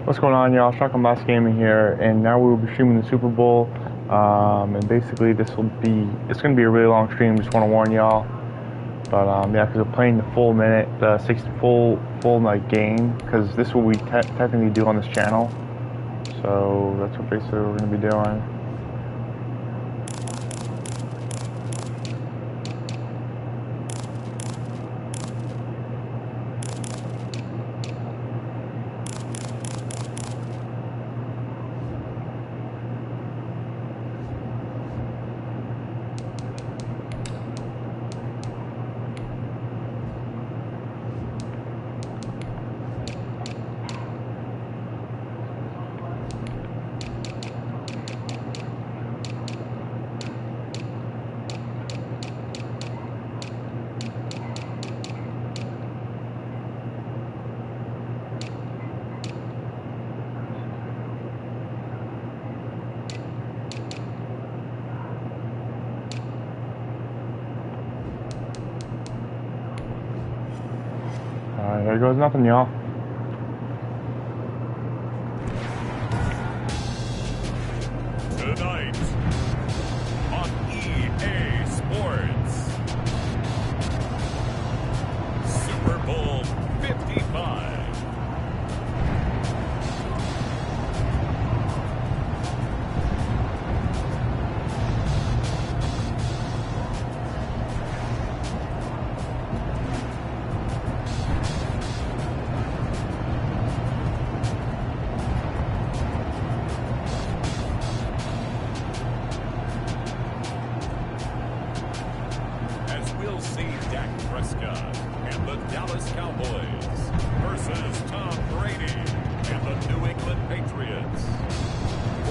What's going on, y'all? Shotgun Blast Gaming here, and now we will be streaming the Super Bowl. And basically, it's going to be a really long stream. Just want to warn y'all. But yeah, because we're playing the full minute, the full like game, because this is what we technically do on this channel. So that's what basically we're going to be doing. There goes nothing, y'all. Tonight on EA Sports, Super Bowl 55. And the Dallas Cowboys versus Tom Brady and the New England Patriots.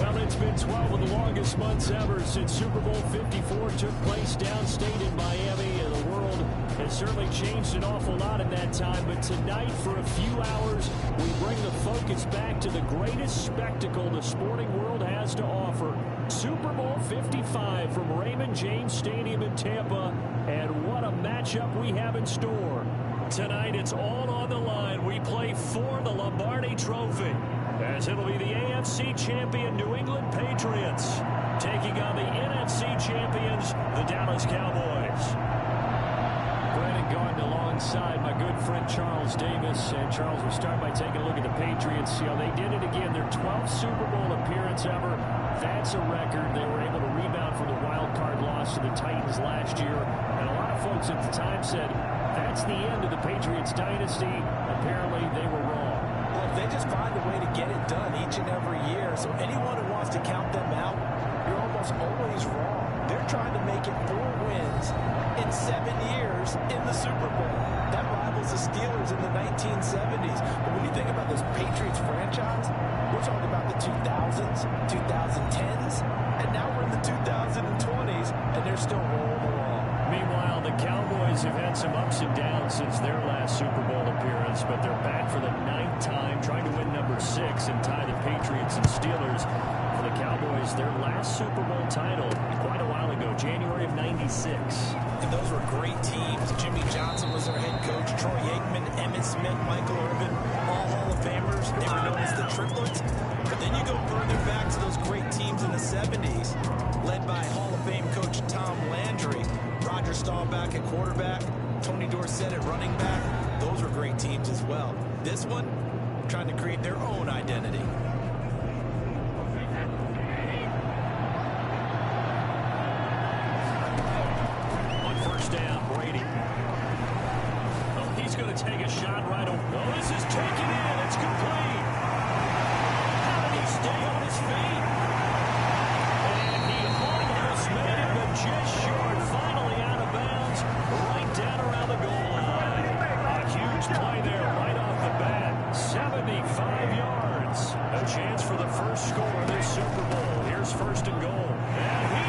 Well, it's been 12 of the longest months ever since Super Bowl 54 took place downstate in Miami, and the world has certainly changed an awful lot in that time. But tonight, for a few hours, we bring the focus back to the greatest spectacle the sporting world has to offer. Super Bowl 55 from Raymond James Stadium in Tampa, and what a matchup we have in store. Tonight, it's all on the line. We play for the Lombardi Trophy, as it'll be the AFC champion New England Patriots taking on the NFC champions, the Dallas Cowboys. Brandon Garden alongside my good friend Charles Davis. And Charles, we'll start by taking a look at the Patriots. You know, they did it again, their 12th Super Bowl appearance ever. That's a record. They were able to rebound from the wild card loss to the Titans last year. And a lot of folks at the time said, that's the end of the Patriots dynasty. Apparently, they were wrong. Well, they just find a way to get it done each and every year. So anyone who wants to count them out, you're almost always wrong. They're trying to make it 4 wins in 7 years in the Super Bowl. That rivals the Steelers in the 1970s. But when you think about this Patriots franchise, we're talking about the 2000s, 2010s, and now we're in the 2020s, and they're still rolling along. Meanwhile, the Cowboys have had some ups and downs since their last Super Bowl appearance, but they're back for the 9th time, trying to win number 6 and tie the Patriots and Steelers. For the Cowboys, their last Super Bowl title quite a while ago, January of '96. And those were great teams. Jimmy Johnson was their head coach, Troy Aikman, Emmitt Smith, Michael Irvin, all Hall of Famers. They were known as the Triplets. But then you go further back to those great teams in the 70s, led by Hall of Fame coach Tom Landry, Roger Staubach at quarterback, Tony Dorsett at running back. Those were great teams as well. This one, trying to create their own identity. On first down, Brady. Oh, he's going to take a shot right over. Oh, this is taken in. It's complete. How did he stay on his feet? And he almost made it, but just short. Finally out of bounds, right down around the goal line. A huge play there right off the bat. 75 yards. A chance for the first score of this Super Bowl. Here's first and goal. And he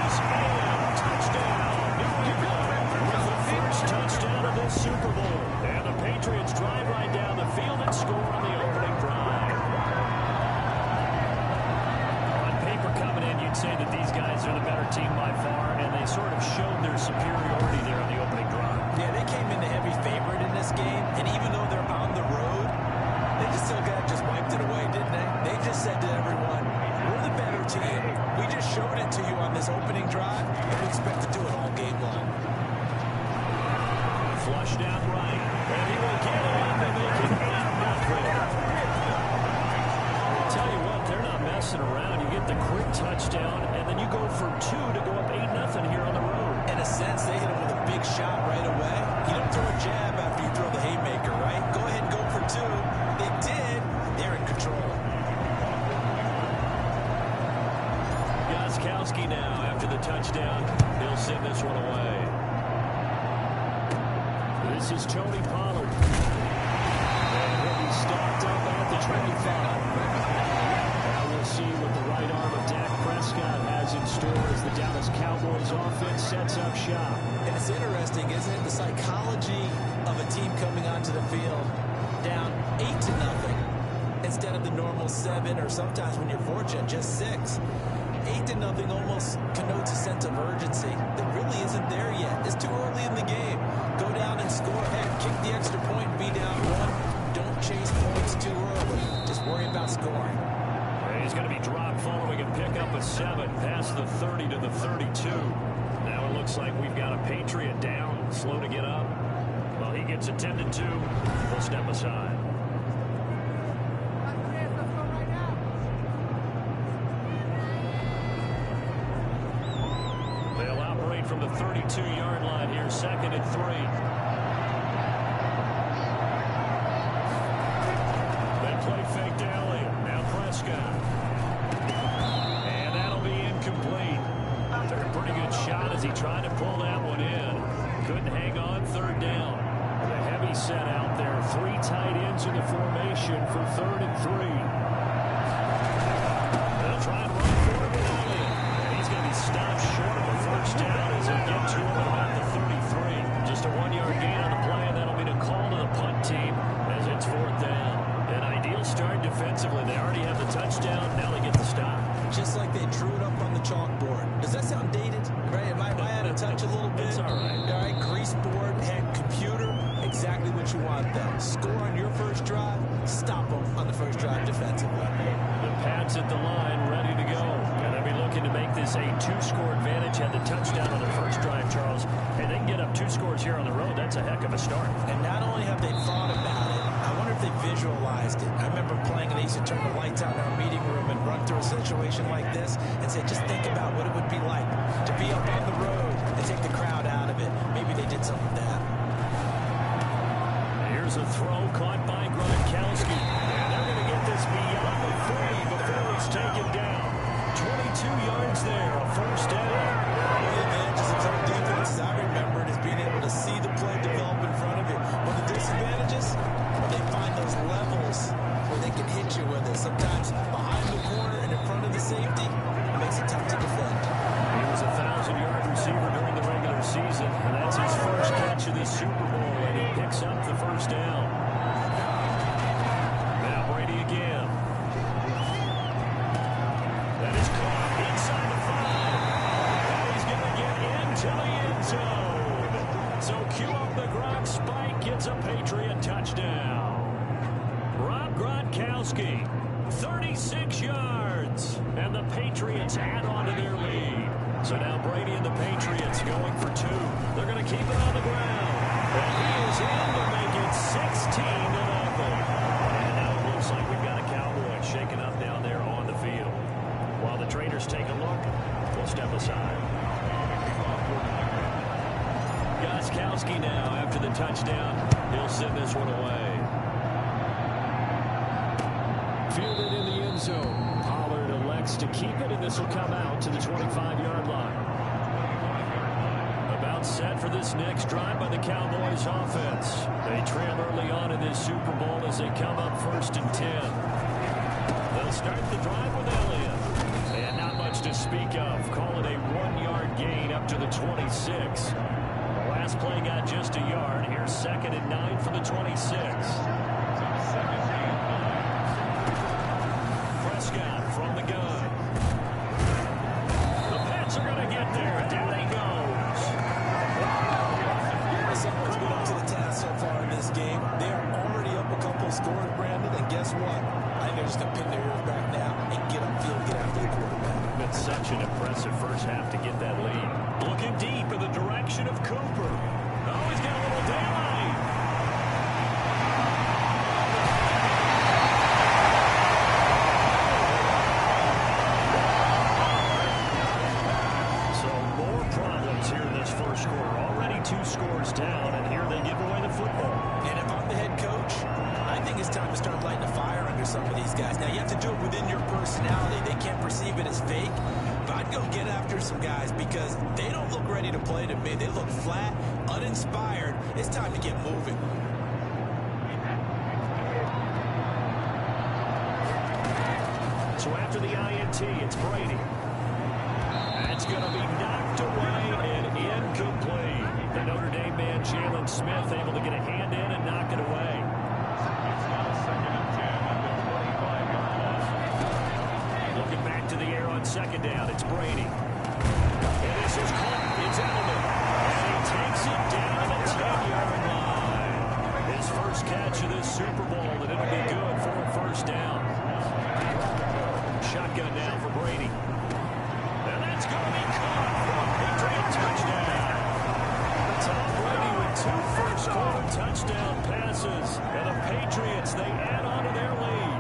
is in. Touchdown. New England with the first touchdown of this Super Bowl. And the Patriots drive right down the field and score on the opening drive. On paper coming in, you'd say that these guys are the better team by far, and they sort of showed their superiority there on the opening drive. Yeah, they came in the heavy favorite in this game, and even though they're on the road, they just still got wiped it away, didn't said to everyone, we're the better team. We just showed it to you on this opening drive, and we expect to do it all game long. Flush down right, and he will get it in to make it 8-0. Tell you what, they're not messing around. You get the quick touchdown, and then you go for 2 to go up 8-0 here on the road. In a sense, they hit him with a big shot right away. You don't throw a jab after you throw the haymaker, right? Go ahead and go for 2. They did. They're in control. Gostkowski now after the touchdown. He'll send this one away. This is Tony Pollard. And he'll be stopped up at the 25. Now we'll see what the right arm of Dak Prescott has in store as the Dallas Cowboys offense sets up shop. And it's interesting, isn't it? The psychology of a team coming onto the field down 8-0 instead of the normal 7, or sometimes when you're fortunate, just 6. 8-0 almost connotes a sense of urgency that really isn't there yet. It's too early in the game. Go down and score. Heck, kick the extra point and be down 1. Don't chase points too early. Just worry about scoring. He's going to be dropped following a pickup of 7 past the 30 to the 32. Now it looks like we've got a Patriot down, slow to get up. Well, he gets attended to. We'll step aside. They'll operate from the 32-yard line here, 2nd and 3. They play fake to Elliott. Now Prescott. And that'll be incomplete. Took a pretty good shot as he tried to pull that one in. Couldn't hang on, 3rd down. The heavy set out there. 3 tight ends in the formation for 3rd and 3. They'll try and run for it with Elliott. And he's going to be stopped short of a 1st down as they get to him at about the 33. Just a 1-yard gain on the play, and that'll be the call to the punt team as it's 4th down. An ideal start defensively. They already have the touchdown. Now they get the stop. Just like they drew it up on the chalkboard. Does that sound dated? Right? Am I out of touch a little bit? It's all right. All right, grease board, heck, computer, exactly what you want, though. Score on your first drive, stop them on the first drive defensively. The Pats at the line, ready to go. And they'll be looking to make this a 2-score advantage. Had the touchdown on their first drive, Charles. And they can get up 2 scores here on the road. That's a heck of a start. And not only have they thought about it, I wonder if they visualized it. I remember playing and they used to turn the lights out in our meeting room and run through a situation like this and say, just think about what it would be like to be up on the road and take the crowd out of it. Maybe they did some of that. Here's a throw caught by Gronkowski. And they're going to get this beyond the 3 before he's taken down. 22 yards there, a 1st down. One of the advantages of some defenses I remember is being able to see the play develop in front of you. One of the disadvantages, when they find those levels where they can hit you with it. Sometimes behind the corner and in front of the safety, it makes it tough to defend. He was a 1,000-yard receiver during the regular season, and that's his first catch of the Super Bowl, and he picks up the 1st down. Now Brady again. That is caught inside the 5. And he's going to get into the end zone. So cue up the Gronk spike, gets a Patriot touchdown. Rob Gronkowski, 36 yards. And the Patriots add on to their lead. So now Brady and the Patriots going for 2. They're going to keep it on the ground. And he is in to make it 16-0. And now it looks like we've got a Cowboy shaking up down there on the field. While the trainers take a look, we'll step aside. Gostkowski now after the touchdown. He'll send this one away. Fielded in the end zone. Pollard elects to keep it, and this will come out to the 25-yard line. About set for this next drive by the Cowboys offense. They trail early on in this Super Bowl as they come up 1st and 10. They'll start the drive with Elliott. And not much to speak of. Call it a 1-yard gain up to the 26. The last play got just a yard. Here's 2nd and 9 for the 26. Prescott from the gun. The Pats are going to get there. Down he goes. Someone's been up to the task so far in this game. They are already up a couple scores, Brandon, and guess what? I think they're just going to pin their ears back now and get upfield, get after the quarterback. Been such an impressive first half to get that lead. Looking deep in the direction of Cooper. Oh, he's got a little daylight. So more problems here in this first quarter. Already 2 scores down, and here they give away the football. And if I'm the head coach, I think it's time to start lighting a fire under some of these guys. Now, you have to do it within your personality. They can't perceive it as fake. But I'd go get after some guys because they don't look ready to play to me. They look flat, uninspired. It's time to get moving. So after the INT, it's Brady. That's going to be knocked away and incomplete. The Notre Dame man, Jalen Smith, able to get a hand in and knock it away. Looking back to the air on second down, it's Brady. And this is caught. It's Edelman. And he takes it down to the 10-yard line. His first catch of this Super Bowl, and it'll be good for a first down. Shotgun now for Brady. And that's going to be caught for a Patriot touchdown. Tom Brady with 2 first-quarter touchdown passes. And the Patriots, they add on to their lead.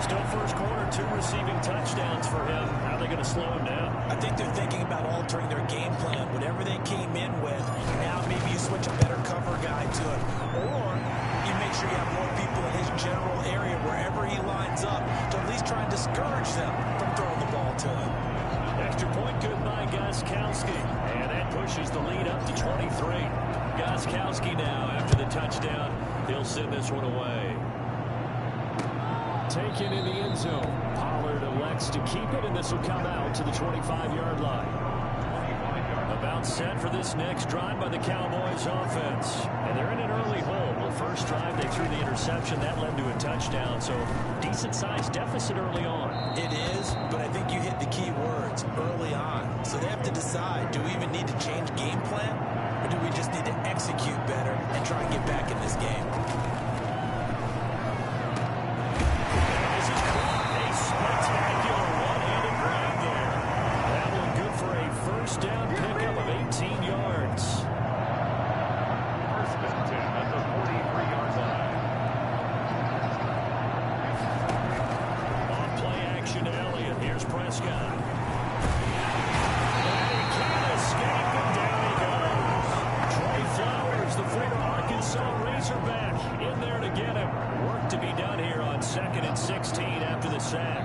Still first quarter, 2 receiving touchdowns for him. How are they going to slow him down? I think they're thinking about altering their game plan. Whatever they came in with, now maybe you switch a better cover guy to it. Or you make sure you have more people in his general area wherever he lines up to at least try and discourage them from throwing the ball to him. Extra point good by Gostkowski. And that pushes the lead up to 23. Gostkowski now after the touchdown. He'll send this one away. Taken in the end zone. Pollard elects to keep it, and this will come out to the 25-yard line. About set for this next drive by the Cowboys offense. And they're in an early hole. Well, first drive, they threw the interception. That led to a touchdown, so decent-sized deficit early on. It is, but I think you hit the key words early on. So they have to decide, do we even need to change game plan, or do we just need to execute better and try and get back in this game? Spectacular one-handed grab there. That one good for a first down pickup of 18 yards. First and 10 at the 43-yard line. On play action, Elliott. Here's Prescott. And he can't escape, and down he goes. Trey Flowers, the former Arkansas Razorback, in there to get him. Work to be done here on 2nd and 16 after the sack.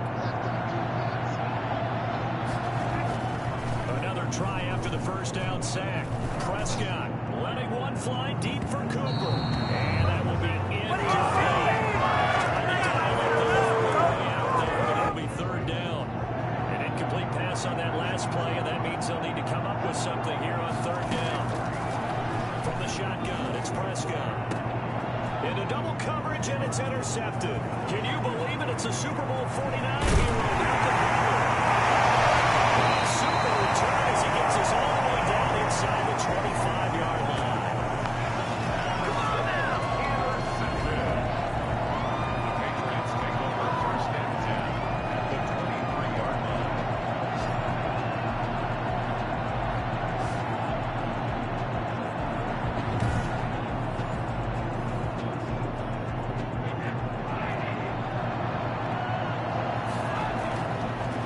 Another try after the first down sack. Prescott letting one fly deep for Cooper. And that will be incomplete. Trying to dial up the ball way out there, but it'll be 3rd down. An incomplete pass on that last play, and that means they'll need to come up with something here on 3rd down. From the shotgun, it's Prescott. Into double coverage, and it's intercepted. Can you believe it? It's a Super Bowl 49 hero. Super return as he gets us all the way down inside the 25-yard line. Patriots take over first and 10 at the 23-yard line.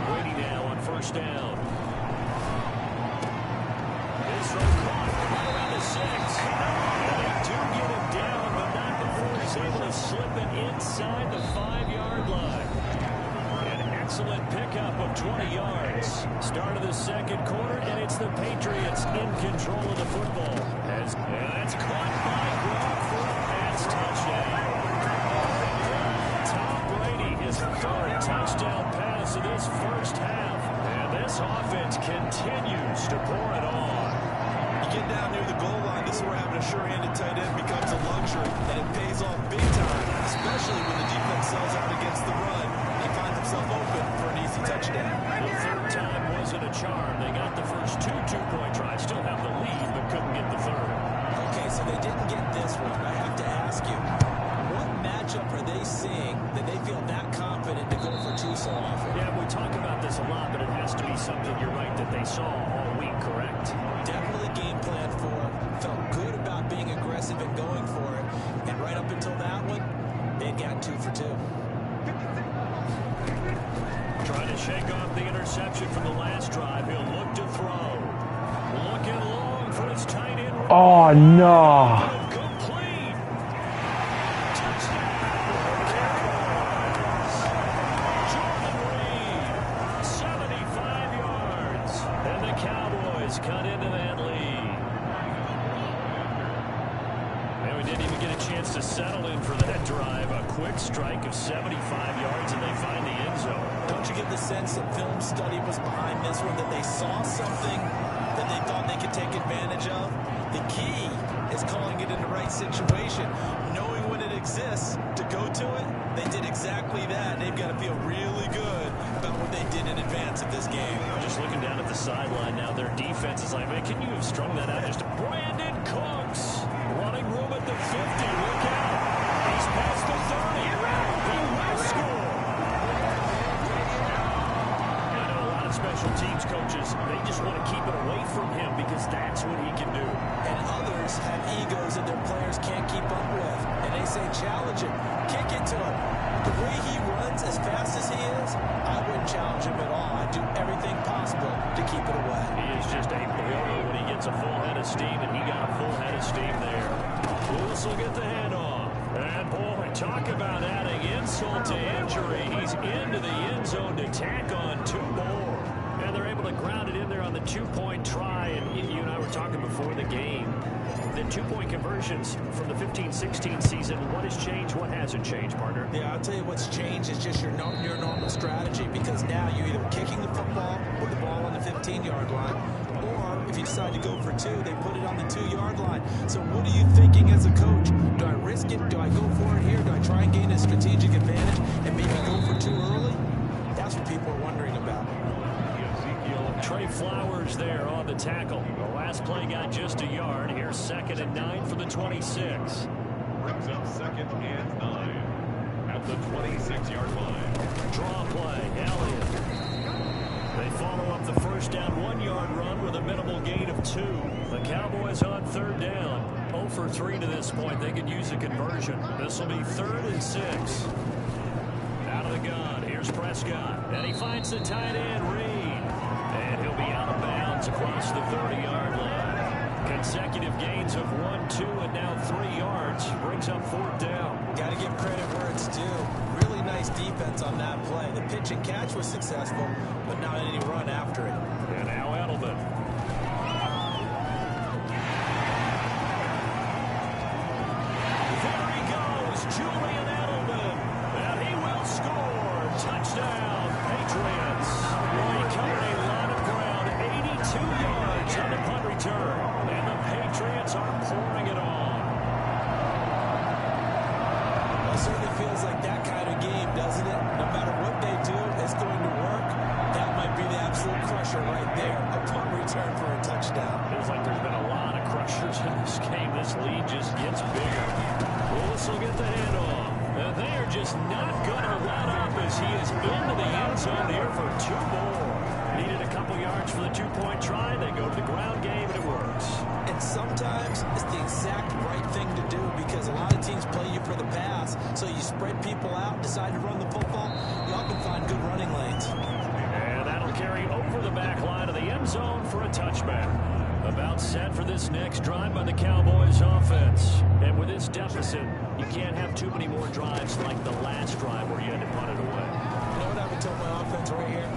Brady now on first down. This throw caught right around the 6. And they do get him down, but not before he's able to slip it inside the 5-yard line. An excellent pickup of 20 yards. Start of the second quarter, and it's the Patriots in control of the football. And that's caught by Gronk for a pass touchdown. Tom Brady, his 3rd touchdown pass of this first half. And this offense continues to pour it on. You get down near the goal line, this is where having a sure-handed tight end becomes a luxury, and it pays off big time, especially when the defense sells out against the run. He finds himself open for an easy touchdown. The 3rd time wasn't a charm. They got the first 2 two-point tries, still have the lead, but couldn't get the 3rd. Okay, so they didn't get this one. I have to ask you, what matchup are they seeing that they feel that confident something, you're right, that they saw all week, correct? Definitely game plan for it. Felt good about being aggressive and going for it. And right up until that one, they'd gotten 2 for 2. Trying to shake off the interception from the last drive. He'll look to throw. Looking long for his tight end. Oh, no. Complete. Touchdown. Jordan Reed, 75 yards. And the Cowboys cut into that lead. And we didn't even get a chance to settle in for that drive. A quick strike of 75 yards, and they find the end zone. Don't you get the sense that film study was behind this one, that they saw something that they thought they could take advantage of? The key is calling it in the right situation, knowing when it exists to go to it. They did exactly that. They've got to feel really good about what they did in advance of this game. Just looking down at the sideline now, their defense is like, man, can you have strung that out? Just Brandon Cooks running room at the 50. Look out. He's past the 30. He will score. I know a lot of special teams coaches, they just want to keep it away from him because that's what he can do. And others have egos that their players can't keep up with. And they say, challenge him, kick it to him. The way he runs as fast as he is, I wouldn't challenge him at all. I'd do everything possible to keep it away. He is just a blower when he gets a full head of steam, and he got a full head of steam there. Lewis will get the handoff. And boy, talk about adding insult to injury. He's into the end zone to tack on 2 more. And they're able to ground it in there on the 2-point try. And you and I were talking before the game. The 2-point conversions from the 15-16 season, what has changed, what hasn't changed, partner? Yeah, I'll tell you what's changed is just your normal strategy, because now you're either kicking the football with the ball on the 15-yard line, or if you decide to go for 2, they put it on the 2-yard line. So what are you thinking as a coach? Do I risk it? Do I go for it here? Do I try and gain a strategic advantage and maybe go for 2 early? That's what people are wondering about. Trey Flowers there on the tackle. The last play got just a yard. Here's 2nd and 9 for the 26. Brings up 2nd and 9 at the 26-yard line. Draw play, Elliott. They follow up the first down 1-yard run with a minimal gain of 2. The Cowboys on 3rd down. 0 for 3 to this point. They could use a conversion. This will be 3rd and 6. Out of the gun. Here's Prescott. And he finds the tight end, Reed. And he'll be out of bounds across the 30-yard line. Consecutive gains of 1, 2, and now 3 yards. Brings up 4th down. Got to give credit where it's due. Really nice defense on that play. The pitch and catch was successful, but not any run after it. And now Edelman. There he goes, Julian Edelman. And he will score. Touchdown, Patriots. Well, he covered a lot of ground, 82 yards on the punt return. And the Patriots are pouring it on. Well, it certainly feels like that kind of game, doesn't it? No matter what they do, it's going to work. That might be the absolute crusher right there. A punt return for a touchdown. Feels like there's been a lot of crushers in this game. This lead just gets bigger. Willis will get the handoff. And they are just not going to let up as he is into the end zone here for 2 more. Needed a couple yards for the 2-point try. They go to the ground game, and it works. And sometimes it's the exact right thing to do, because a lot of teams play you for the pass. So you spread people out, decide to run the football. You often find good running lanes. And that'll carry over the back line of the end zone for a touchback. About set for this next drive by the Cowboys offense. And with this deficit, you can't have too many more drives like the last drive where you had to punt it away. You know what I would tell my offense right here?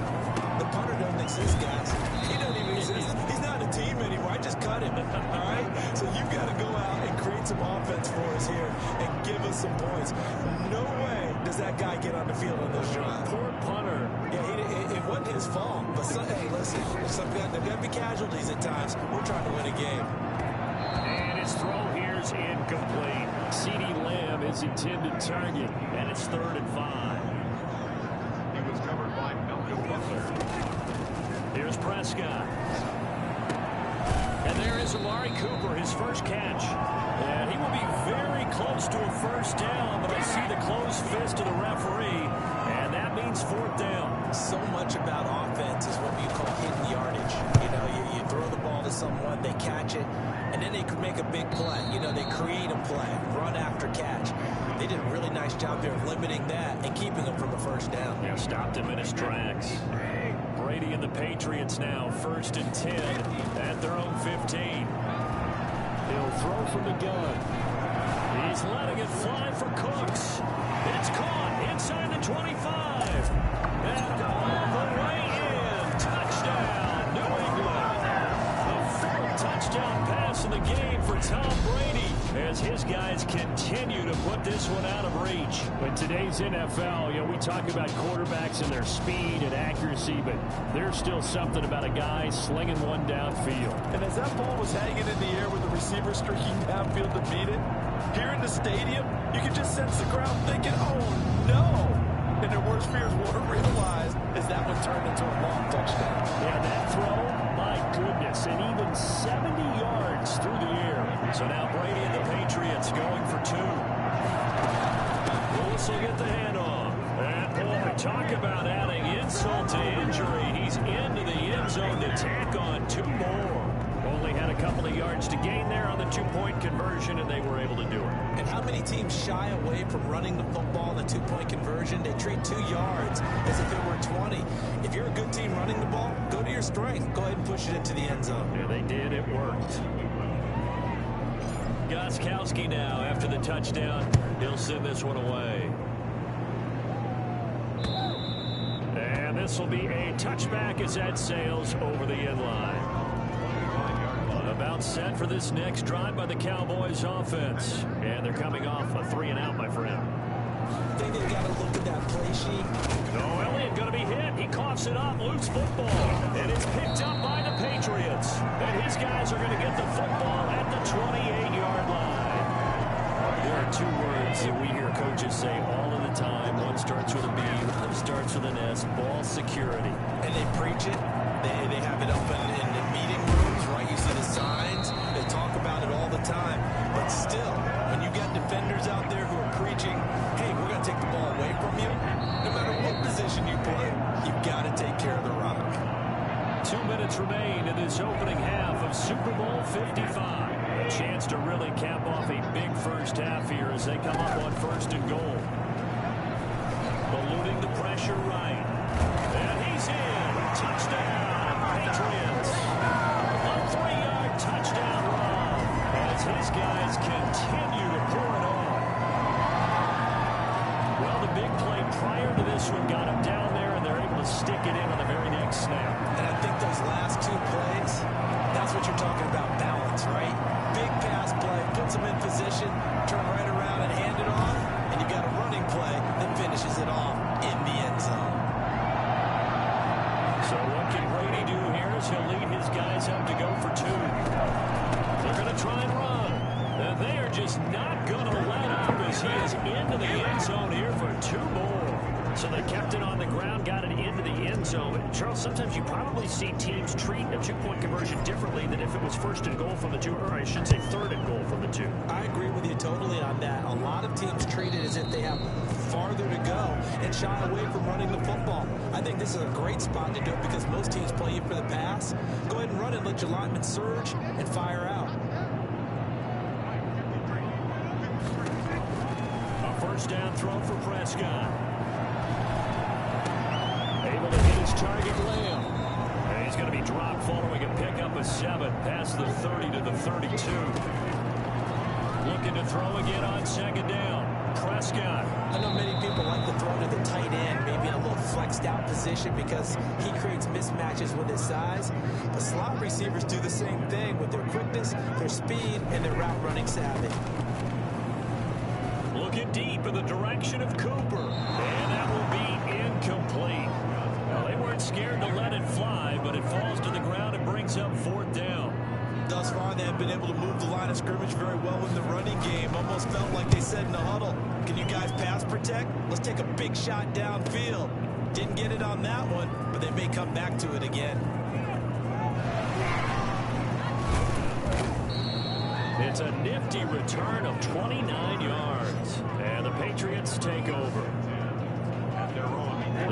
The punter doesn't exist, guys. He doesn't even exist. He's not a team anymore. I just cut him. All right? So you've got to go out and create some offense for us here and give us some points. No way does that guy get on the field on this drive. Poor punter. Yeah, it wasn't his fault. But hey, listen, there's got to be casualties at times. We're trying to win a game. And his throw here's incomplete. CeeDee Lamb is intended target, and it's 3rd and 5. He was covered by Malcolm Butler. Here's Prescott. And there is Amari Cooper, his first catch. And he will be very close to a first down, but I see the closed fist of the referee, and that means 4th down. So much about offense is what you call someone, they catch it, and then they could make a big play. You know, they create a play, run after catch. They did a really nice job there of limiting that and keeping them from a first down. Yeah, stopped him in his tracks. Brady and the Patriots now, 1st and 10 at their own 15. He'll throw from the gun. He's letting it fly for Cooks. It's caught inside the 25. And all the way in. Touchdown, New England. The 4th touchdown pass in the game for Tom Brady as his guys continue to put this one out of reach. In today's NFL, you know, we talk about quarterbacks and their speed and accuracy, but there's still something about a guy slinging one downfield. And as that ball was hanging in the air with the receiver streaking downfield to beat it, here in the stadium, you can just sense the crowd thinking, oh, no. And their worst fears won't realize as that one turned into a long touchdown. Yeah, that throw, my goodness, and even 70 yards through the air. So now Brady and the Patriots going for 2. Willis will get the handoff. And boy, talk about adding insult to injury. He's into the end zone to tack on 2 more. Only had a couple of yards to gain there on the 2-point conversion, and they were able to do it. And how many teams shy away from running the football in the 2-point conversion? They treat 2 yards as if it were 20. If you're a good team running the ball, go to your strength. Go ahead and push it into the end zone. Yeah, they did. It worked. Gostkowski now after the touchdown. He'll send this one away. And this will be a touchback as that sails over the end line. About set for this next drive by the Cowboys offense. And they're coming off a 3-and-out, my friend. I think they've got to look at that play sheet. No, Elliott going to be hit. He coughs it up, loose football. And it's picked up by the Patriots. And his guys are going to get the football at the 28-yard line. There are 2 words that we hear coaches say all of the time. One starts with a B, one starts with an S, ball security. And they preach it. They have it open in the meeting rooms, right? You see the signs. They talk about it all the time. But still, when you got defenders out there who are preaching, hey, we're going to take the ball away from you, no matter what position you play, you've got to take care of the rock. 2 minutes remain in this opening half of Super Bowl 55. A chance to really cap off a big first half here as they come up on 1st and goal. Eluding the pressure right. And he's in. Touchdown, Patriots. A 3-yard touchdown run as his guys continue to pour it on. Well, the big play prior to this one got him down there, and they're able to stick it in on the very next snap. And I think those last 2 plays, that's what you're talking about, balance, right? Big pass play, puts them in position, turn right around and hand it off, and you've got a running play that finishes it off in the end zone. So what can Brady do here as he'll lead his guys up to go for 2. They're going to try and run. And they are just not going to let up as he is into the end zone here for 2 more. So they kept it on the ground, got it into the end zone. Charles, sometimes you probably see teams treat a 2-point conversion differently than if it was 1st and goal from the 2, or I should say 3rd and goal from the 2. I agree with you totally on that. A lot of teams treat it as if they have farther to go and shy away from running the football. I think this is a great spot to do it because most teams play you for the pass. Go ahead and run it, let your linemen surge and fire out. A 1st down throw for Prescott. Able to hit his target, Lamb. And he's going to be dropped following a pickup of 7 past the 30 to the 32. Looking to throw again on 2nd down. Prescott. I know many people like to throw to the tight end, maybe in a little flexed out position because he creates mismatches with his size. But slot receivers do the same thing with their quickness, their speed, and their route running savvy. Looking deep in the direction of Cooper. And that will be incomplete. Well, they weren't scared to let it fly, but it falls to the ground and brings up 4th down. Thus far, they have been able to move the line of scrimmage very well in the running game. Almost felt like they said in the huddle, can you guys pass protect? Let's take a big shot downfield. Didn't get it on that one, but they may come back to it again. It's a nifty return of 29 yards. And the Patriots take over.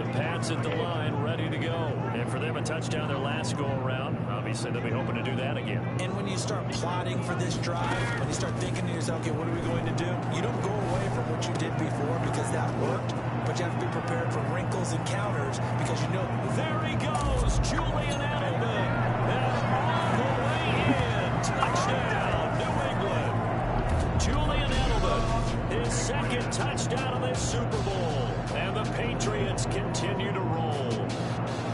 The Pats at the line, ready to go. And for them, a touchdown their last go-around. Obviously, they'll be hoping to do that again. And when you start plotting for this drive, when you start thinking to yourself, okay, what are we going to do? You don't go away from what you did before because that worked, but you have to be prepared for wrinkles and counters because you know. There he goes, Julian Edelman. And all the way in. Touchdown, New England. Julian Edelman, his second touchdown of this Super Bowl. And the Patriots continue to roll.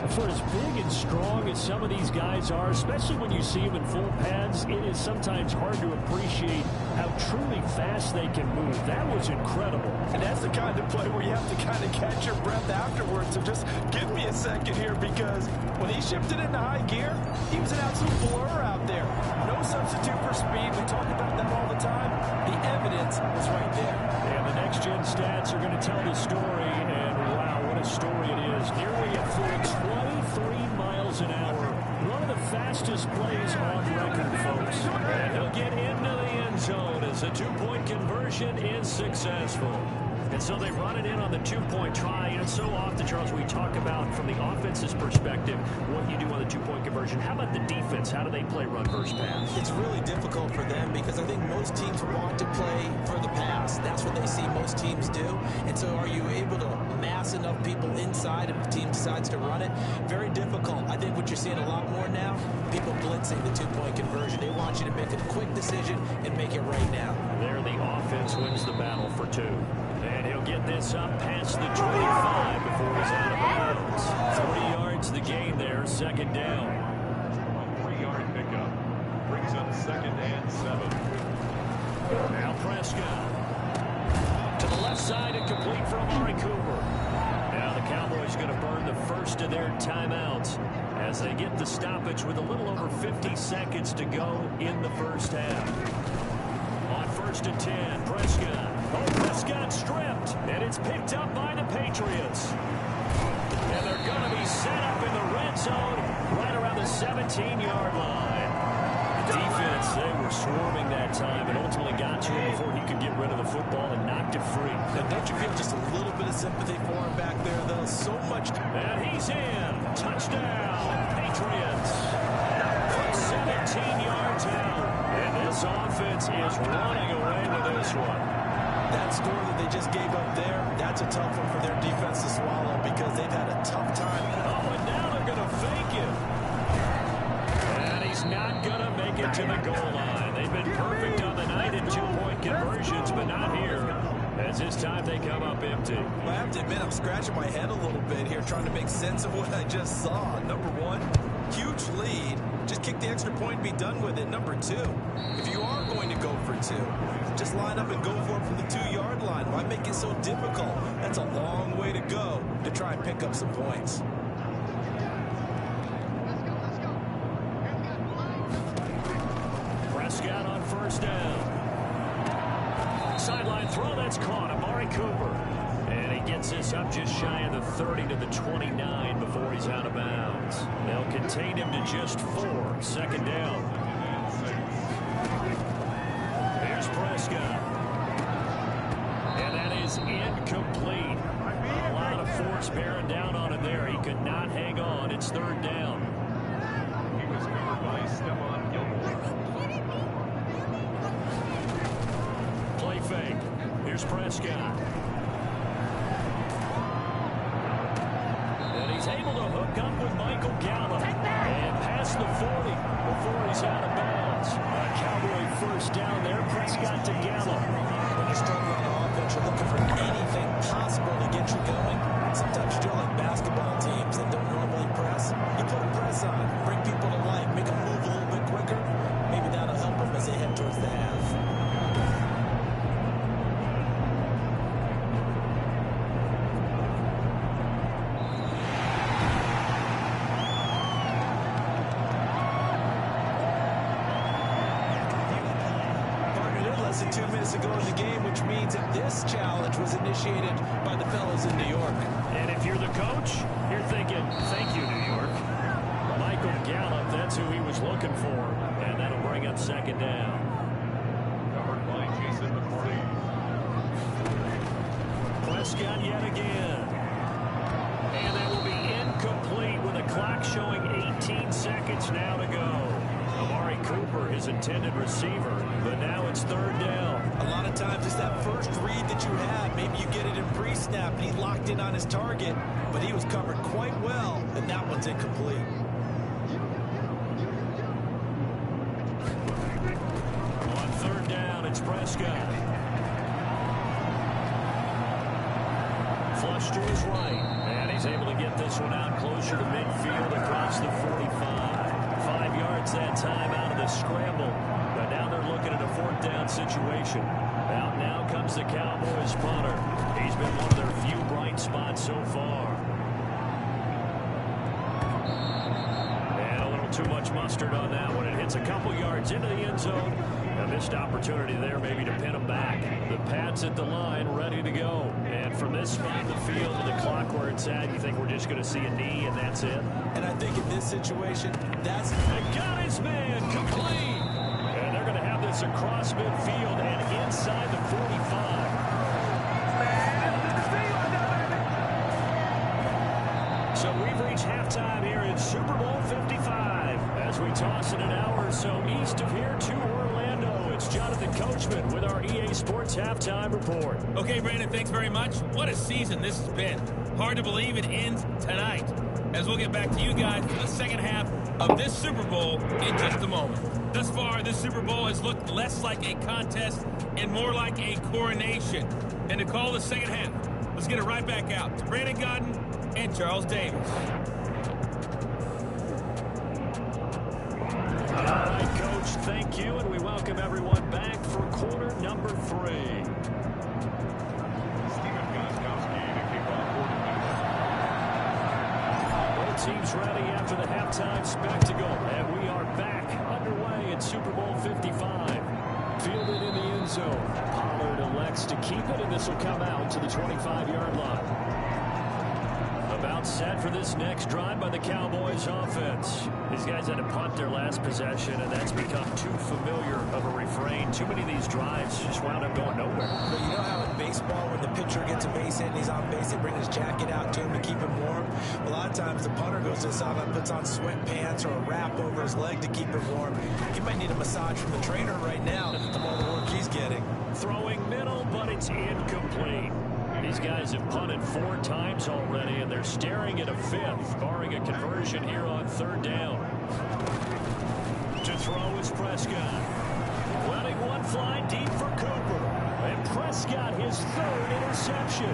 For as big and strong as some of these guys are, especially when you see them in full pads, it is sometimes hard to appreciate how truly fast they can move. That was incredible. And that's the kind of play where you have to kind of catch your breath afterwards. So just give me a second here, because when he shifted into high gear, he was an absolute blur out there. No substitute for speed. We talk about that all the time. The evidence was right there. And the next-gen stats are going to tell the story, and wow, what a story it is. Nearly a full 23 miles an hour. One of the fastest plays on record, folks. And he'll get into the end zone as the two-point conversion is successful. And so they run it in on the two-point try. And so often, Charles, we talk about from the offense's perspective what you do on the two-point conversion. How about the defense? How do they play run versus pass? It's really difficult for them because I think most teams want to play for the pass. That's what they see most teams do. And so are you able to mass enough people inside if the team decides to run it? Very difficult. I think what you're seeing a lot more now, people blitzing the two-point conversion. They want you to make a quick decision and make it right now. There the offense wins the battle for two. And he'll get this up past the 25 before he's out of bounds. 40 yards the gain there, second down. 3-yard pickup. Brings up 2nd and 7. Now Prescott. To the left side and complete for Amari Cooper. Now the Cowboys going to burn the first of their timeouts as they get the stoppage with a little over 50 seconds to go in the first half. On 1st and 10, Prescott. Oh, Prescott stripped, and it's picked up by the Patriots. And they're going to be set up in the red zone right around the 17-yard line. The defense, they were swarming that time and ultimately got to him before he could get rid of the football and knocked it free. And don't you feel just a little bit of sympathy for him back there, though? So much. And he's in. Touchdown, Patriots. From 17 yards out. And this offense is running away with this one. That score that they just gave up there, that's a tough one for their defense to swallow because they've had a tough time. Oh, and now they're going to fake him. And he's not going to make it to the goal line. They've been perfect on the night in two-point conversions, but not here. As this time they come up empty. Well, I have to admit, I'm scratching my head a little bit here trying to make sense of what I just saw. Number one, huge lead. Just kick the extra point and be done with it. Number two, if you are going to go for two, just line up and go for it from the 2-yard line. Why make it so difficult? That's a long way to go to try and pick up some points. Prescott on 1st down. Sideline throw, that's caught. Amari Cooper. And he gets this up just shy of the 30 to the 29 before he's out of bounds. They'll contain him to just 4. 2nd down. Here's Prescott. And that is incomplete. A lot of force bearing down on him there. He could not hang on. It's 3rd down. He was covered by Stephon Gilmore. Play fake. Here's Prescott. And he's able to hook up with Michael Gallup and pass the 40 before he's out of bounds. A Cowboy 1st down there. Prescott to Gallup. When you're struggling on offense, you're looking for anything possible to get you going. Sometimes you're like basketball teams that don't normally press. You put a press on, bring people to life, make them move a little bit quicker. Maybe that'll help them as they head towards the half. Less than 2 minutes ago in the game, which means that this challenge was initiated by the fellows in New York. And if you're the coach, you're thinking, thank you, New York. Michael Gallup, that's who he was looking for. And that'll bring up 2nd down. Covered by Jason McCourty. Prescott yet again. clock showing 18 seconds now to go. Amari Cooper, his intended receiver, but now it's third down. A lot of times it's that first read that you have. Maybe you get it in pre-snap and he locked in on his target, but he was covered quite well, and that one's incomplete. On third down, it's Prescott. Flush to his right, and he's able to get this one out closer to midfield across the 45. 5 yards that time out of the scramble, but now they're looking at a fourth down situation. Out now comes the Cowboys punter. He's been one of their few bright spots so far. And a little too much mustard on that one. It hits a couple yards into the end zone. A missed opportunity there maybe to pin him back. The Pats at the line ready to go. And from this spot in the field to the clock where it's at, you think we're just going to see a knee and that's it? And I think in this situation, that's... Got his man complete. And they're going to have this across midfield and inside the 45. So we've reached halftime here in Super Bowl 55. As we toss it an hour or so east of here to Orlando, it's Jonathan Coachman with our EA Sports Halftime Report. Okay, Brandon, thanks very much. What a season this has been. Hard to believe it ends tonight. As we'll get back to you guys for the second half of this Super Bowl in just a moment. Thus far, this Super Bowl has looked less like a contest and more like a coronation. And to call the second half, let's get it right back out to Brandon Godden and Charles Davis. All right, Coach, thank you, and we welcome everyone back for quarter number 3. Both teams ready after the halftime spectacle, and we are back underway in Super Bowl 55. Fielded in the end zone. Pollard elects to keep it, and this will come out to the 25-yard line. About set for this next drive by the Cowboys offense. These guys had to punt their last possession, and that's become too familiar of a refrain. Too many of these drives just wound up going nowhere. But you know how in baseball, when the pitcher gets a base hit and he's on base, they bring his jacket out to him to keep him warm? A lot of times the punter goes to the sideline, puts on sweatpants or a wrap over his leg to keep him warm. He might need a massage from the trainer right now from all the work he's getting. Throwing middle, but it's incomplete. These guys have punted 4 times already, and they're staring at a 5th, barring a conversion here on third down. To throw is Prescott. Letting one fly deep for Cooper. And Prescott, his 3rd interception.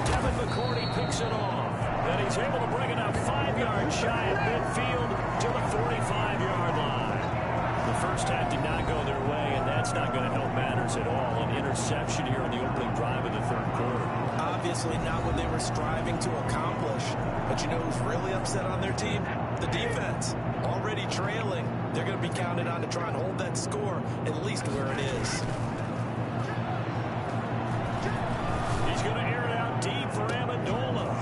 Devin McCourty picks it off. And he's able to bring it up 5 yards shy of midfield to the 45-yard line. The first half did not go their way, and that's not going to help matters at all. An interception here in the opening drive of the third quarter. Obviously not what they were striving to accomplish. But you know who's really upset on their team? The defense. Already trailing. They're going to be counted on to try and hold that score at least where it is. He's going to air it out deep for Amendola.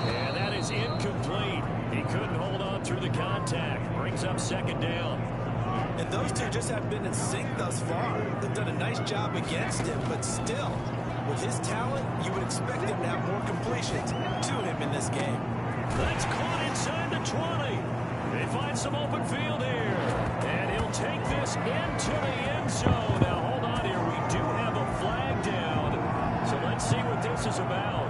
And that is incomplete. He couldn't hold on through the contact. Brings up second down. And those two just have been in sync thus far. They've done a nice job against him, but still, with his talent, you would expect him to have more completions to him in this game. That's caught inside the 20. They find some open field here. And he'll take this into the end zone. Now, hold on here. We do have a flag down. So let's see what this is about.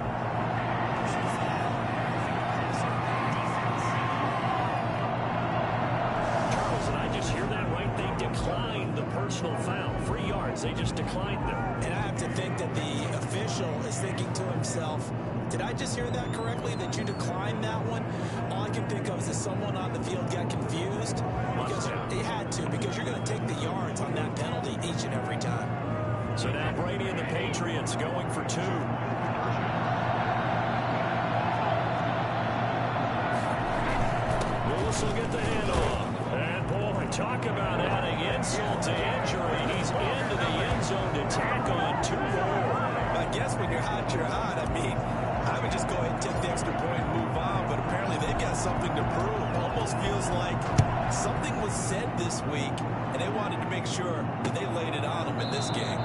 Charles, and I just hear that right? They declined the personal foul. 3 yards. They just declined them. And I have to think that the official is thinking to himself, did I just hear that correctly, that you declined that one? All I can think of is that someone on the field got confused. Because they had to, because you're going to take the yards on that penalty each and every time. So now Brady and the Patriots going for 2. Lewis will get the handoff. And boy, talk about adding insult to injury. He's into the end zone to tack on 2 more. I guess when you're hot, you're hot. I mean, I would just go ahead and take the extra point and move on, but apparently they've got something to prove. Almost feels like something was said this week, and they wanted to make sure that they laid it on them in this game.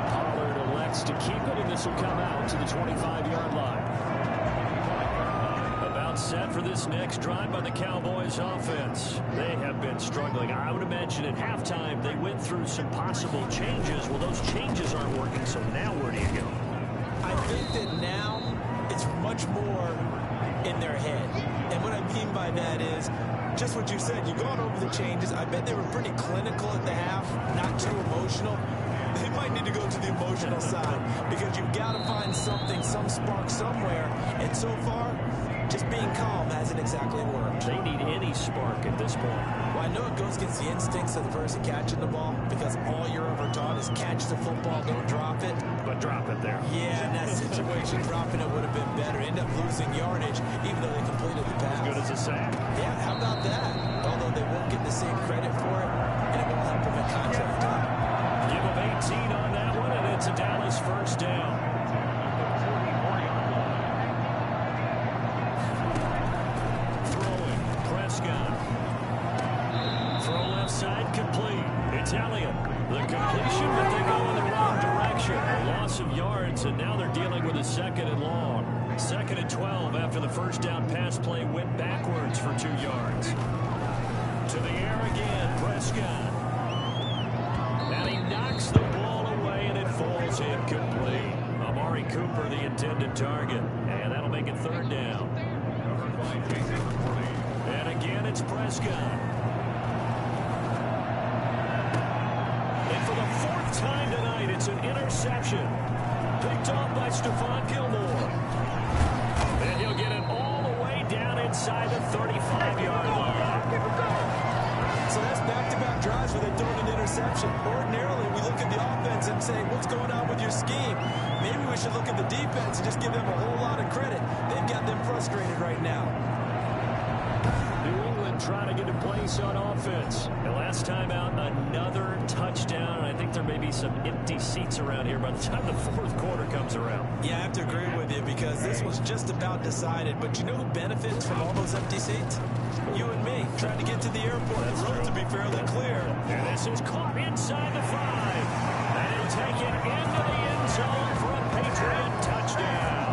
Pollard elects to keep it, and this will come out to the 25-yard line. About set for this next drive by the Cowboys offense. They have been struggling. I would imagine at halftime they went through some possible changes. Well, those changes aren't working, so now where do you go? I think that now it's much more in their head. And what I mean by that is just what you said. You've gone over the changes. I bet they were pretty clinical at the half, not too emotional. They might need to go to the emotional side because you've got to find something, some spark somewhere. And so far, just being calm hasn't exactly worked. They need any spark at this point. Well, I know it goes against the instincts of the person catching the ball because all you're ever taught is catch the football, don't drop it. But drop it there. Yeah, in that situation, dropping it would have been better. End up losing yardage even though they completed the pass. As good as a sack. Yeah, how about that? Although they won't get the same credit for it, and it won't help them at contract time. Give them 18 on that one, and it's a Dallas first down. Throwing, Prescott. Throw left side, complete. It's Elliott. The completion, but they go in the wrong direction. A loss of yards, and now they're dealing with a 2nd and long. 2nd and 12 after the first down pass play went backwards for 2 yards. To the air again, Prescott. And he knocks the ball away, and it falls incomplete. Amari Cooper, the intended target. And that'll make it 3rd down. And again, it's Prescott. And for the 4th time tonight, it's an interception. Picked off by Stephon Gilmore. And he'll get it all the way down inside the 35-yard line. So that's back-to-back drives where they throw an interception. Ordinarily, we look at the offense and say, what's going on with your scheme? Maybe we should look at the defense and just give them a whole lot of credit. They've got them frustrated right now. New England trying to get a place on offense. And last time out, another touchdown. And I think there may be some empty seats around here by the time the 4th quarter comes around. Yeah, I have to agree with you because this was just about decided. But you know who benefits from all those empty seats? You and me, trying to get to the airport. The road to be fairly clear. And this is caught inside the 5. And he'll take it into the end zone for a Patriot touchdown.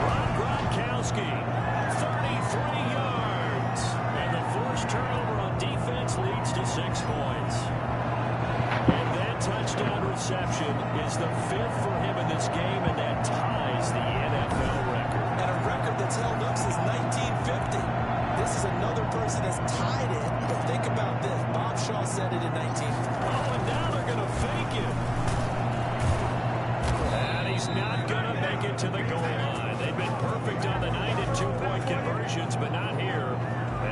Rob Gronkowski, 33 yards. And the forced turnover on defense leads to 6 points. And that touchdown reception is the 5th for him in this game, and that ties the NFL record. And a record that's held up since 1950. This is another person that's tied it, but think about this. Bob Shaw said it in 1950. Oh, and now they're going to fake it. And he's not going to make it to the goal line. They've been perfect on the night in 2-point conversions, but not here,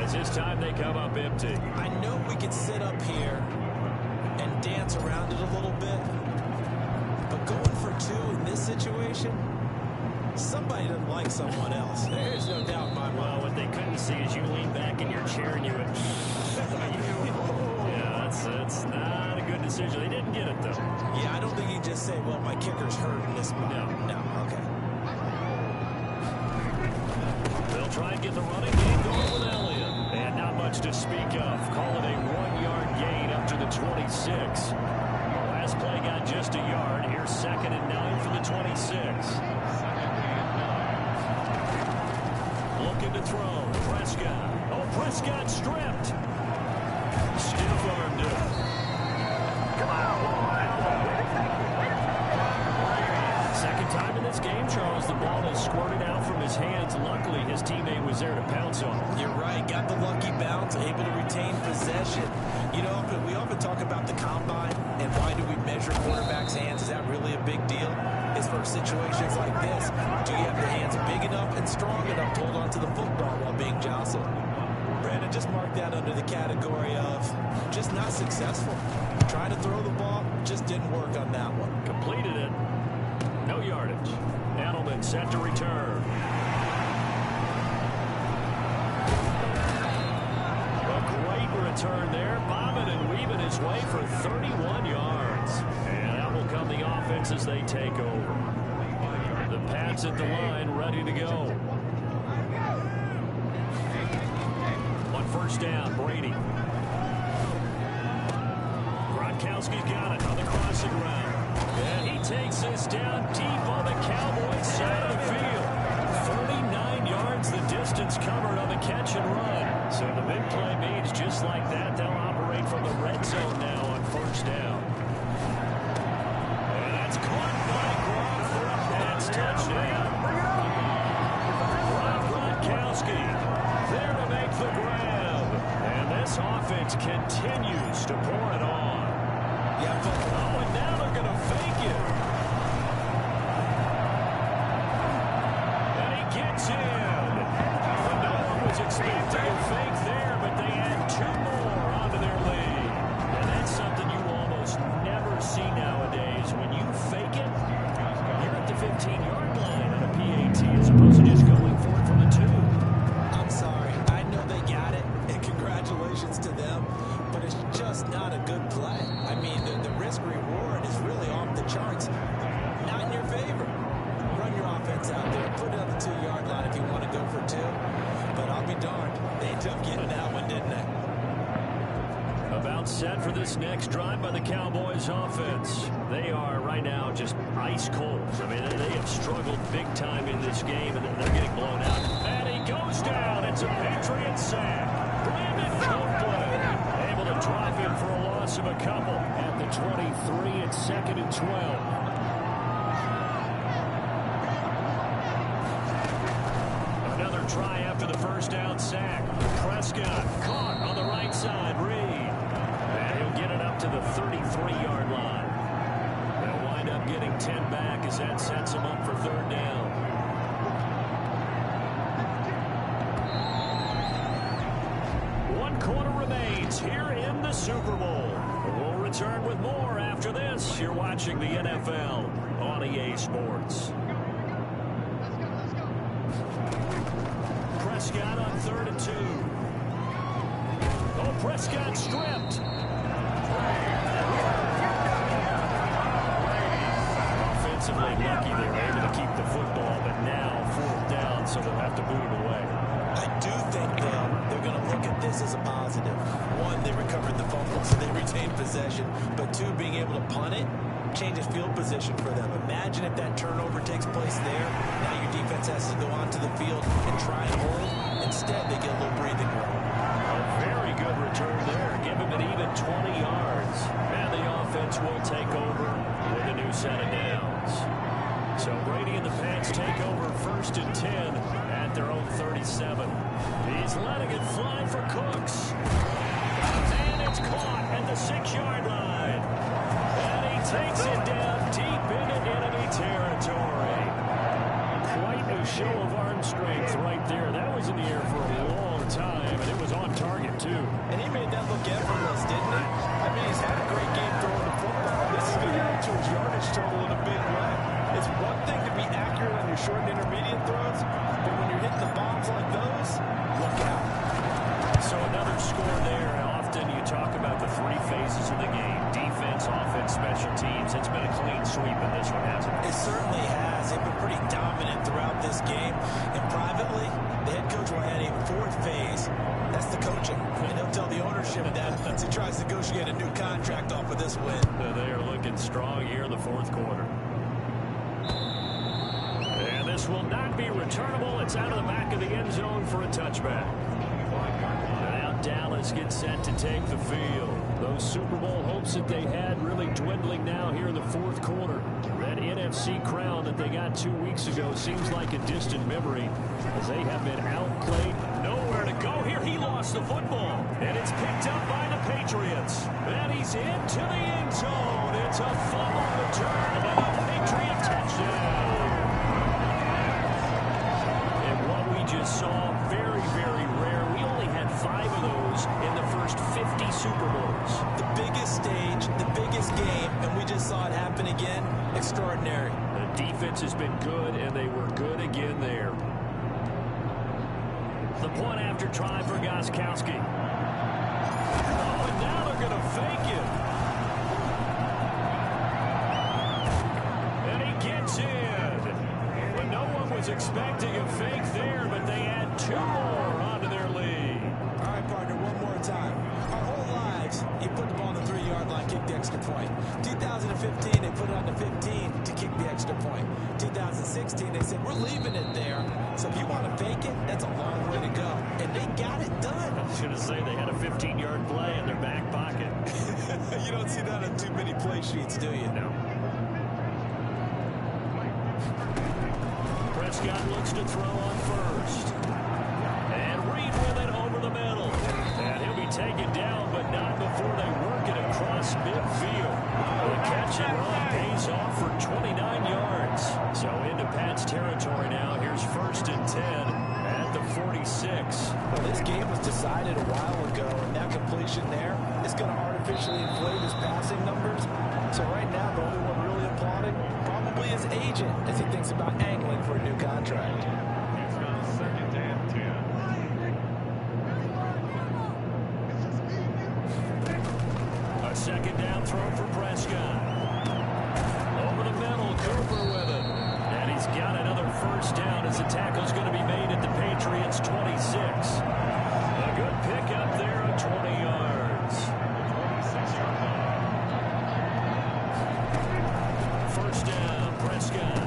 as this time they come up empty. I know we can sit up here and dance around it a little bit, but going for 2 in this situation, somebody doesn't like someone else. There's no doubt in my mind. Well, what they couldn't see is you lean back in your chair and you went, yeah, that's not a good decision. They didn't get it, though. Yeah, I don't think you just say, well, my kicker's hurt in this spot. No, okay. They'll try and get the running game going with Elliott. And not much to speak of. Call it a 1-yard gain up to the 26. Last play got just a yard. Here's 2nd and 9 for the 26. Looking to throw. Prescott. Oh, Prescott stripped. Stiff-armed it. Second time in this game, Charles, the ball has squirted out from his hands. Luckily, his teammate was there to pounce on it. You're right. Got the lucky bounce, able to retain possession. You know, we often talk about the combine and why do we measure quarterbacks' hands? Is that really a big deal? It's for situations like this. Do you have the hands big enough and strong enough to hold on to the football while being jostled? Brandon, just mark that under the category of just not successful. Trying to throw the ball, just didn't work on that one. Completed it. No yardage. Edelman set to return. A great return there. Bobbing and weaving his way for 31 yards. And out will come the offense as they take over. The Pats at the line ready to go. On 1st down, Brady. Gronkowski's got it on the crossing route. And he takes this down deep on the Cowboys side of the field. 39 yards the distance. distance covered on the catch and run. So the big play means just like that, they'll operate from the red zone now on first down. And that's caught by Gronk for a pass touchdown. Gronkowski there to make the grab. And this offense continues to pour it on. Oh, and now they're going to fake it. And he gets in. No one was expecting a fake there, but they add 2 more onto their lead. And that's something you almost never see nowadays. When you fake it, you're at the 15-yard line on a PAT as opposed to just going for it from the 2. I'm sorry. I know they got it, and congratulations to them, but it's just not a good play. I mean, the risk-reward is really off the charts. Not in your favor. Run your offense out there. Put it on the 2-yard line if you want to go for 2. But I'll be darned. They ended up getting that one, didn't they? About set for this next drive by the Cowboys offense. They are right now just ice cold. I mean, they have struggled big time in this game, and they're getting blown out. And he goes down. It's a Patriot sack. Brandon Copeland able to drop him for a loss of a couple at the 23. It's 2nd and 12. Another try after the first down sack. Prescott caught on the right side. Reed. And he'll get it up to the 33-yard line. They'll wind up getting 10 back as that sets him up for 3rd down. One quarter remains here in the Super Bowl. We'll return with more after this. You're watching the NFL on EA Sports. Prescott on 3rd and 2. Oh, Prescott stripped. Offensively lucky they were able to keep the football, but now 4th down, so they'll have to boot it away. I do think, though, they're going to look at this as a positive. 1, they recovered the fumble, so they retained possession. But 2, being able to punt it changes field position for them. Imagine if that turnover takes place there. Now your defense has to go onto the field and try and hold. Instead, they get a little breathing room. A very good return there. Give him an even 20 yards. And the offense will take over with a new set of downs. So Brady and the Pats take over 1st and 10 at their own 37. He's letting it fly for Cooks. And it's caught at the 6-yard line. And he takes it down deep into enemy territory. Quite a show of arm strength right there. That was in the air for a long time, and it was on target, too. And he made that look effortless, didn't he? I mean, he's had a great game throwing the football. This is going to add to his yardage total in a big way. It's one thing to be accurate on your short and intermediate throws, but when you're hitting the bombs like those, look out. So another score there. Often you talk about the 3 phases of the game. Defense, offense, special teams. It's been a clean sweep in this one, hasn't it? It certainly has. They've been pretty dominant throughout this game. And privately, the head coach will add a 4th phase. That's the coaching. And he'll tell the ownership that once he tries to negotiate a new contract off of this win. They are looking strong here in the 4th quarter. And this will not be returnable. It's out of the back of the end zone for a touchback. Now Dallas gets set to take the field. Those Super Bowl hopes that they had really dwindling now here in the 4th quarter. That NFC crown that they got 2 weeks ago seems like a distant memory as they have been outplayed. Nowhere to go here. He lost the football. And it's picked up by the Patriots. And he's into the end zone. It's a fumble return and a Patriot touchdown. And what we just saw, very, very rare. We only had 5 of those in the first 50 Super Bowls. The biggest stage, the biggest game, and we just saw it happen again. Extraordinary. The defense has been good, and they were good again there. The point after try for Gronkowski. Oh, and now they're going to fake it. And he gets in. But no one was expecting a fake there, but they add 2 more onto their lead. All right, partner, one more time. Our whole lives, you put the ball on the 3-yard line, kick the extra point. 2015, they put it on the 15 to kick the extra point. 2016, they said, we're leaving it there. So if you want to fake it, that's a long way to go. And they got it done. I was going to say they had a 15-yard play in their back pocket. You don't see that on too many play sheets, do you? No. Prescott looks to throw on first. And Reed with it over the middle. And he'll be taken down, but not before they work it across midfield. The catch and run pays off for 29 yards. So into Pat's territory now. Here's 1st and 10 at the 46. Well, this game was decided a while ago, and that completion there is going to artificially inflate his passing numbers. So right now, the only one really applauding probably his agent as he thinks about angling for a new contract. A second down throw for Prescott. Over the middle, Cooper with it. And he's got another first down as the tackle's going to be made at the Patriots' 26. A good pickup there of 20 yards. First down, Prescott.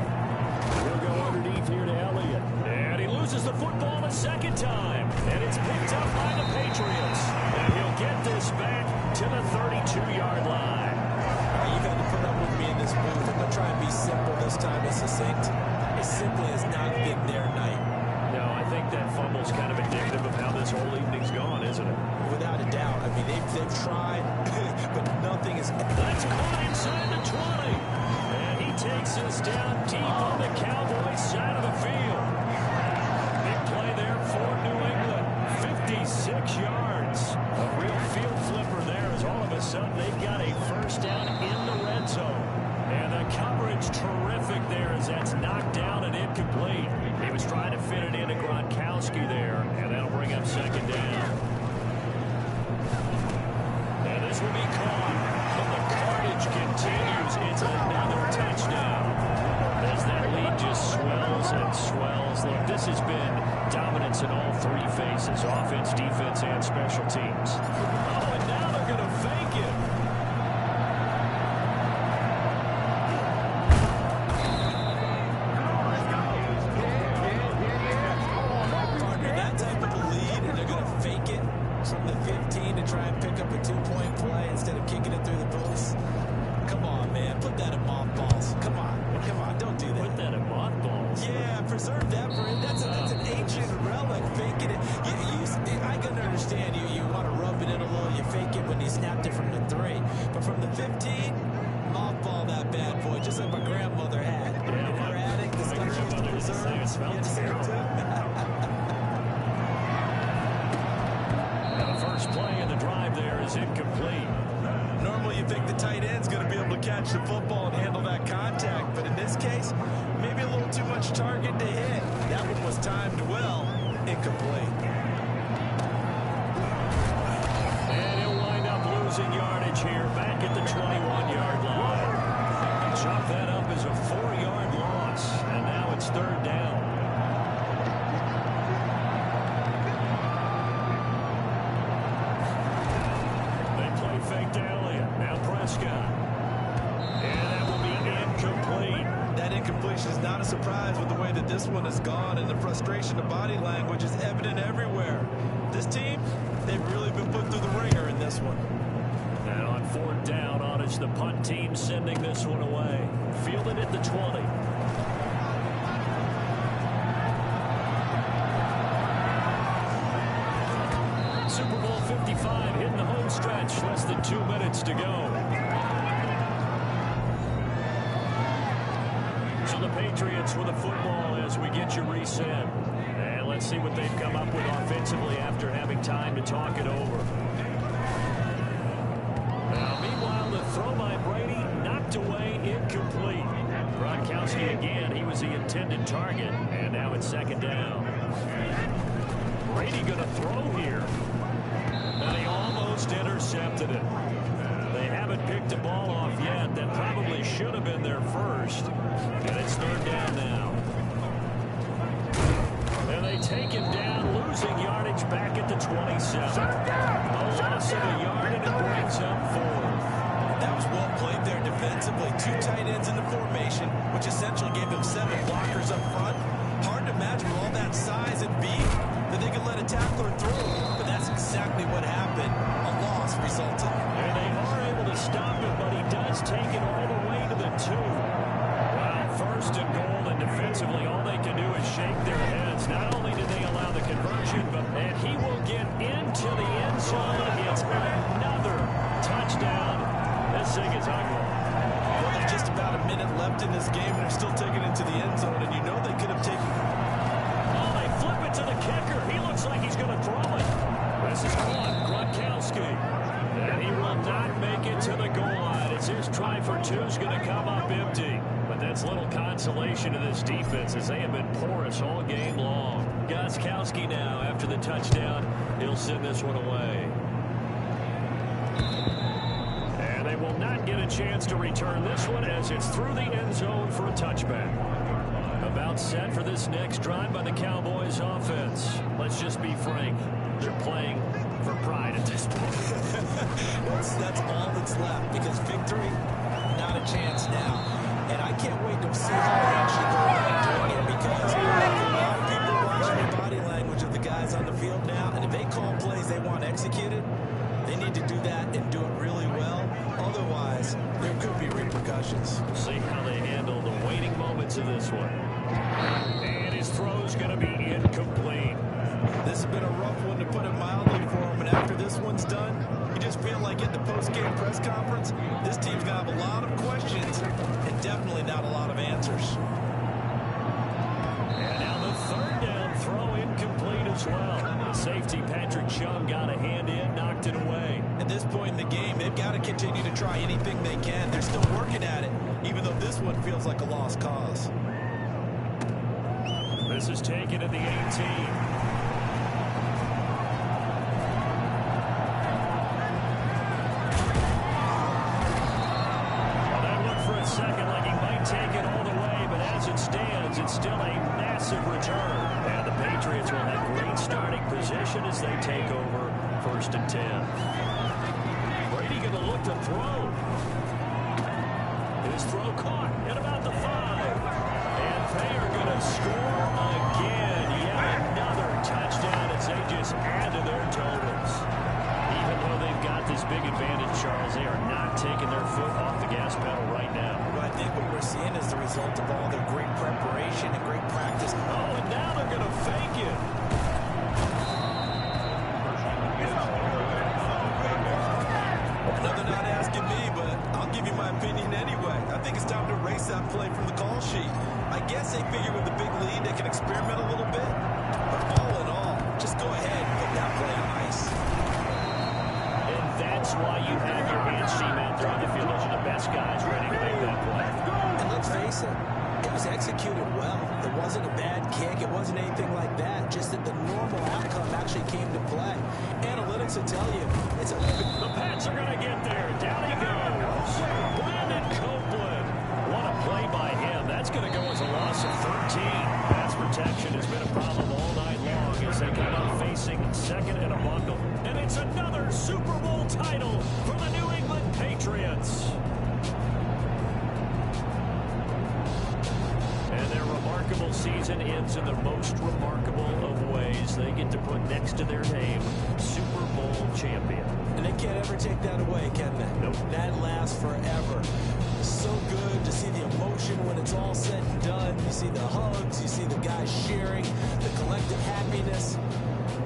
He'll go underneath here to Elliott. And he loses the football a second time. And it's picked up by the Patriots. And he'll get this back to the 32-yard line. You've had to put up with me in this booth. I'm going to try and be simple this time and succinct. It simply has not been their night. No, I think that fumble's kind of indicative of how this whole evening's gone, isn't it? Without a doubt. I mean, they've tried, but nothing is... That's caught inside the 20. And he takes us down deep on the Cowboys side of the field. Big play there for New England. 56 yards. A real field flipper there as all of a sudden they've got a first down in the red zone. And the coverage terrific there as that's knocked down and incomplete. He was trying to fit it into Gronkowski there, and that'll bring up second down. And this will be caught, but the carnage continues. It's another touchdown. As that lead just swells and swells. Look, this has been dominance in all three phases, offense, defense, and special teams. Oh, and now they're going to fake it. From the 15 to try and pick up a 2-point play instead of kicking it through the posts. Come on, man. Put that in mothballs. Come on. Don't do that. Put that in mothballs? Yeah, preserve that for it. That's an ancient relic. Faking it. I can understand you want to rub it in a little. You fake it when you snapped it from the 3. But from the 15, mothball that bad boy, just like my grandmother had. Yeah, in her attic, the stuff she used to preserve. It smells terrible. First play of the drive there is incomplete. Normally you think the tight end's going to be able to catch the football and handle that contact, but in this case, maybe a little too much target to hit. That one was timed well, incomplete. And he'll wind up losing yardage here back at the 21-yard line. Chop that up as a 4-yard loss, and now it's third down. Fake to Elliott. Now Prescott. And that will be incomplete. That incompletion is not a surprise with the way that this one has gone, and the frustration of body language is evident everywhere. This team, they've really been put through the ringer in this one. And on fourth down, it's the punt team sending this one away. Fielded at the 20. Super Bowl 55 hitting the home stretch. Less than 2 minutes to go. So the Patriots with the football as we get you reset. And let's see what they've come up with offensively after having time to talk it over. Now, meanwhile, the throw by Brady knocked away, incomplete. Gronkowski again, he was the intended target. And now it's second down. Brady going to throw here. And he almost intercepted it. They haven't picked the ball off yet. That probably should have been their first. And it's third down now. And they take him down, losing yardage back at the 27. A loss of a yard, and it brings up fourth. That was well played there defensively. 2 tight ends in the formation, which essentially gave them 7 blockers up front. Hard to imagine with all that size and beef that they could let a tackler through. But that's exactly what happened. A loss resulted. And they are able to stop him, but he does take it all the way to the 2. Well, first and goal, and defensively, all they can do is shake their heads. Not only did they allow the conversion, and he will get into the end zone. It's another touchdown. This thing is ugly. Well, there's just about a minute left in this game, and they're still taking it to the end zone, and you know they could have taken... Oh, they flip it to the kicker. He looks like he's going to throw it. This is caught. Gronkowski. And he will not make it to the goal line. It's his try for 2 is going to come up empty. But that's little consolation to this defense as they have been porous all game long. Gronkowski now after the touchdown. He'll send this one away. And they will not get a chance to return this one as it's through the end zone for a touchback. About set for this next drive by the Cowboys offense. Let's just be frank. They're playing for pride at this point. That's all that's left because victory, not a chance now. And I can't wait to see how they actually go about doing it because a lot of people are watching the body language of the guys on the field now. And if they call plays they want executed, they need to do that and do it really well. Otherwise, there could be repercussions. We'll see how they handle the waiting moments of this one. And his throw's going to be incomplete. This has been a rough one to put it mildly for him, and after this one's done, you just feel like at the post-game press conference, this team's going to have a lot of questions and definitely not a lot of answers. And now the third down throw incomplete as well. The safety Patrick Chung got a hand in, knocked it away. At this point in the game, they've got to continue to try anything they can. They're still working at it, even though this one feels like a lost cause. This is taken at the 18. Second, like he might take it all the way, but as it stands, it's still a massive return. And the Patriots will have great starting position as they take over 1st and 10. Brady going to look to throw. His throw caught at about the 5. And they are going to score again. Yet another touchdown as they just add to their totals. Even though they've got this big advantage, Charles, they are not taking their foot off the gas pedal right now. I think what we're seeing is the result of all their great preparation and great practice. Oh, and now they're going to fake it. I know they're not asking me, but I'll give you my opinion anyway. I think it's time to erase that play from the call sheet. I guess they figure with the big lead they can experiment a little bit. But all in all, just go ahead and put that play on ice. And that's why you have your hands team out there on the field. Those are the best guys ready to make that play. And let's face it, it was executed well. It wasn't a bad kick. It wasn't anything like that. Just that the normal outcome actually came to play. Analytics will tell you it's a... The Pats are going to get there. Down he goes. Brandon Copeland. What a play by him. That's going to go as a loss of 13. Pass protection has been a problem all night long as they come up facing second and a bundle. And it's another Super Bowl title for the New England Patriots. And their remarkable season ends in the most remarkable of ways. They get to put next to their name, Super Bowl champion. And they can't ever take that away, can they? Nope. That lasts forever. So good to see the emotion when it's all said and done. You see the hugs, you see the guys sharing, the collective happiness.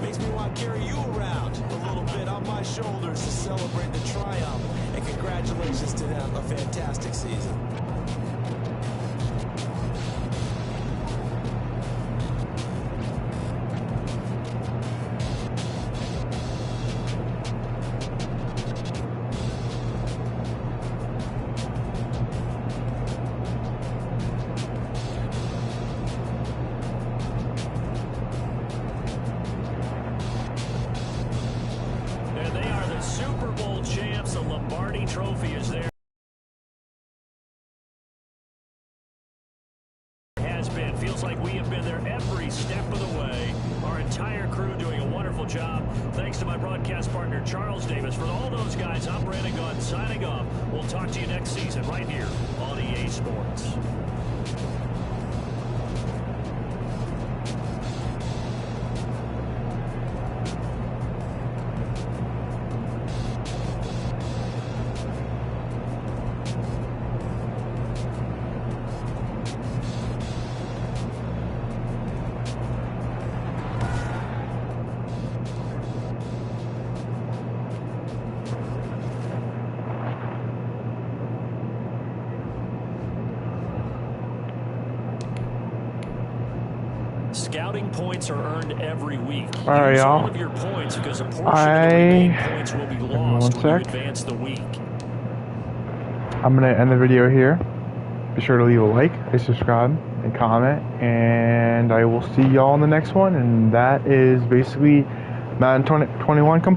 Makes me want to carry you around a little bit on my shoulders to celebrate the triumph. And congratulations to them, a fantastic season. Super Bowl champs. The Lombardi Trophy is there. Has been. Feels like we have been there every step of the way. Our entire crew doing a wonderful job. Thanks to my broadcast partner, Charles Davis. For all those guys, I'm Brandon Gunn signing off. We'll talk to you next season right here on EA Sports. scouting points are earned every week. All right, Use y'all. all of your points because a portion of the remaining points will be lost when you sec. advance the week. I'm going to end the video here. Be sure to leave a like, subscribe, and comment. And I will see y'all in the next one. And that is basically Madden 21 complete.